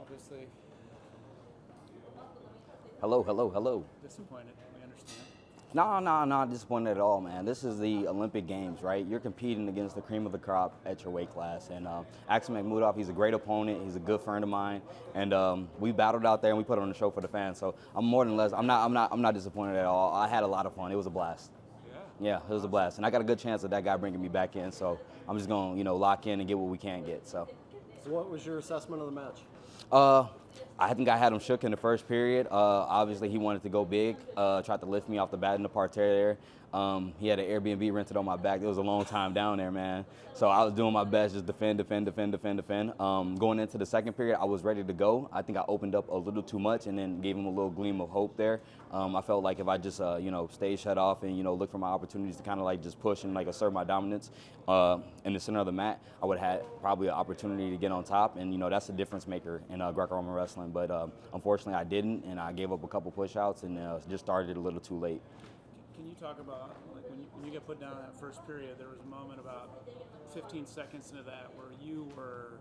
obviously Hello, hello, hello. disappointed. We understand. No, not disappointed at all, man. This is the Olympic Games, right? You're competing against the cream of the crop at your weight class. And Axel Makhmudov, he's a great opponent. He's a good friend of mine. And we battled out there and we put on a show for the fans. So I'm not disappointed at all. I had a lot of fun. It was a blast. Yeah, it was a blast. And I got a good chance of that guy bringing me back in. So I'm just going to, lock in and get what we can get. So what was your assessment of the match? I think I had him shook in the first period. Obviously, he wanted to go big, tried to lift me off the bat in the parterre there. He had an Airbnb rented on my back. It was a long time down there, man. So I was doing my best, just defend. Going into the second period, I was ready to go. I think I opened up a little too much and then gave him a little gleam of hope there. I felt like if I just, stayed shut off and, look for my opportunities to kind of like just push and like assert my dominance in the center of the mat, I would have had probably an opportunity to get on top. And, that's a difference maker in Greco-Roman wrestling. But unfortunately, I didn't, and I gave up a couple push-outs and just started a little too late. Can you talk about, like, when you get put down in that first period, there was a moment about 15 seconds into that where you were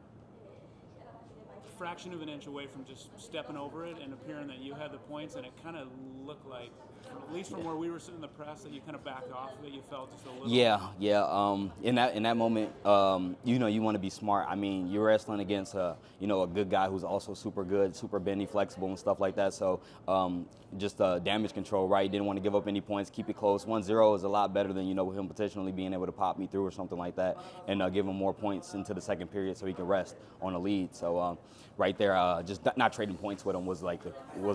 a fraction of an inch away from just stepping over it and appearing that you had the points, and it kind of looked like, at least from where we were sitting in the press, that you kind of backed off of it. You felt just a little. Yeah. In that moment, you want to be smart. I mean, you're wrestling against a good guy who's also super good, super bendy, flexible, and stuff like that. So just damage control, right? Didn't want to give up any points, keep it close. 1-0 is a lot better than him potentially being able to pop me through or something like that, and give him more points into the second period so he can rest on a lead. So right there, just not trading points with him was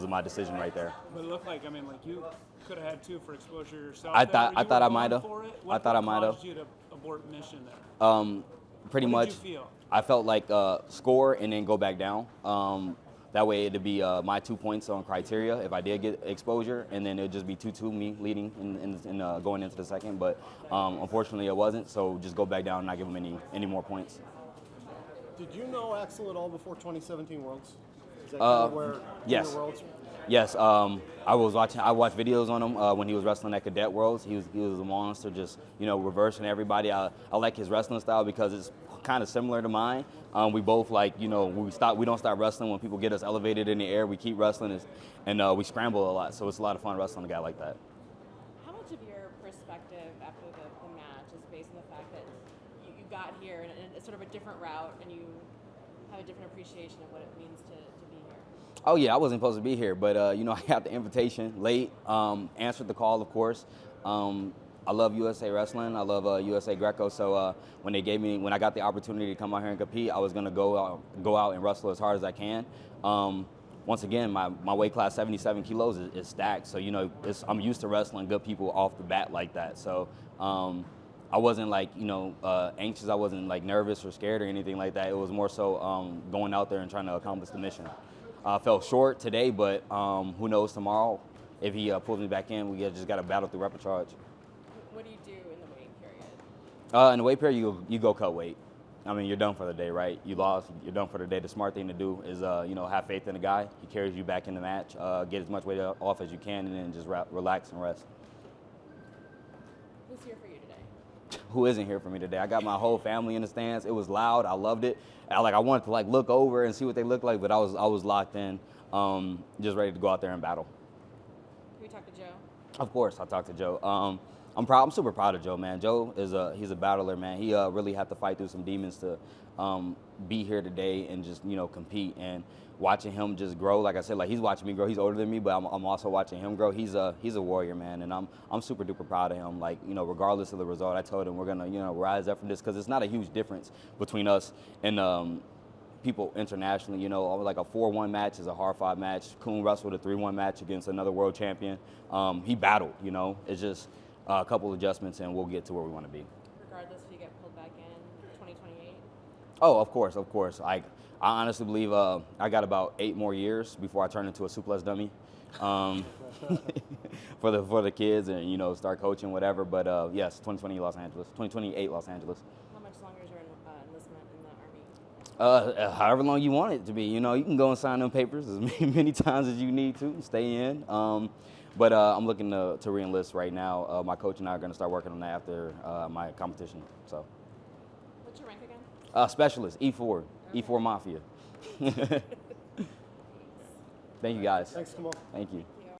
my decision right there. But it looked like, you could have had 2 for exposure yourself. I thought I might have. What caused you to abort mission there? Pretty What much. did you feel? I felt like score and then go back down. That way it'd be my 2 points on criteria if I did get exposure, and then it'd just be 2-2 me leading in going into the second. But unfortunately it wasn't, so just go back down and not give him any more points. Did you know Axel at all before 2017 Worlds? Is that kind of where yes. the Worlds? Yes, I watched videos on him when he was wrestling at Cadet Worlds. He was a monster, just reversing everybody. I like his wrestling style because it's kind of similar to mine. We both we don't stop wrestling when people get us elevated in the air. We keep wrestling and we scramble a lot. So it's a lot of fun wrestling a guy like that. How much of your perspective after the match is based on the fact that you got here and it's sort of a different route and you have a different appreciation of what it means to be here? Oh yeah, I wasn't supposed to be here, but I got the invitation late. Answered the call, of course. I love USA Wrestling. I love USA Greco. So when I got the opportunity to come out here and compete, I was gonna go out and wrestle as hard as I can. Once again, my weight class, 77 kilos, is stacked. So I'm used to wrestling good people off the bat like that. So I wasn't anxious. I wasn't nervous or scared or anything like that. It was more so going out there and trying to accomplish the mission. I fell short today, but who knows tomorrow? If he pulls me back in, we just got to battle through repercharge. What do you do in the weight period? In the weight period, you go cut weight. I mean, you're done for the day, right? You lost, you're done for the day. The smart thing to do is, have faith in the guy. He carries you back in the match. Get as much weight off as you can, and then just relax and rest. Who's here for you today? Who isn't here for me today? I got my whole family in the stands. It was loud. I loved it. I wanted to look over and see what they looked like, but I was locked in, just ready to go out there and battle. Can we talk to Joe? Of course, I talked to Joe. I'm super proud of Joe, man. Joe he's a battler, man. He really had to fight through some demons to be here today and just compete. And watching him just grow, like I said, he's watching me grow. He's older than me, but I'm also watching him grow. He's a warrior, man, and I'm super duper proud of him. Regardless of the result, I told him we're gonna rise up from this because it's not a huge difference between us and people internationally. Like a 4-1 match is a hard-fought match. Kuhn wrestled a 3-1 match against another world champion. He battled. It's just a couple adjustments and we'll get to where we want to be. Regardless if you get pulled back in 2028? Oh, of course. I honestly believe I got about 8 more years before I turn into a suplex dummy for the kids and start coaching, whatever. But yes, 2028 Los Angeles. How much longer is your enlistment in the Army? However long you want it to be. You can go and sign them papers as many times as you need to and stay in. But I'm looking to re-enlist right now. My coach and I are going to start working on that after my competition. So. What's your rank again? Specialist, E4, okay. E4 Mafia. Thank you, guys. Thanks, Kamal. Thank you.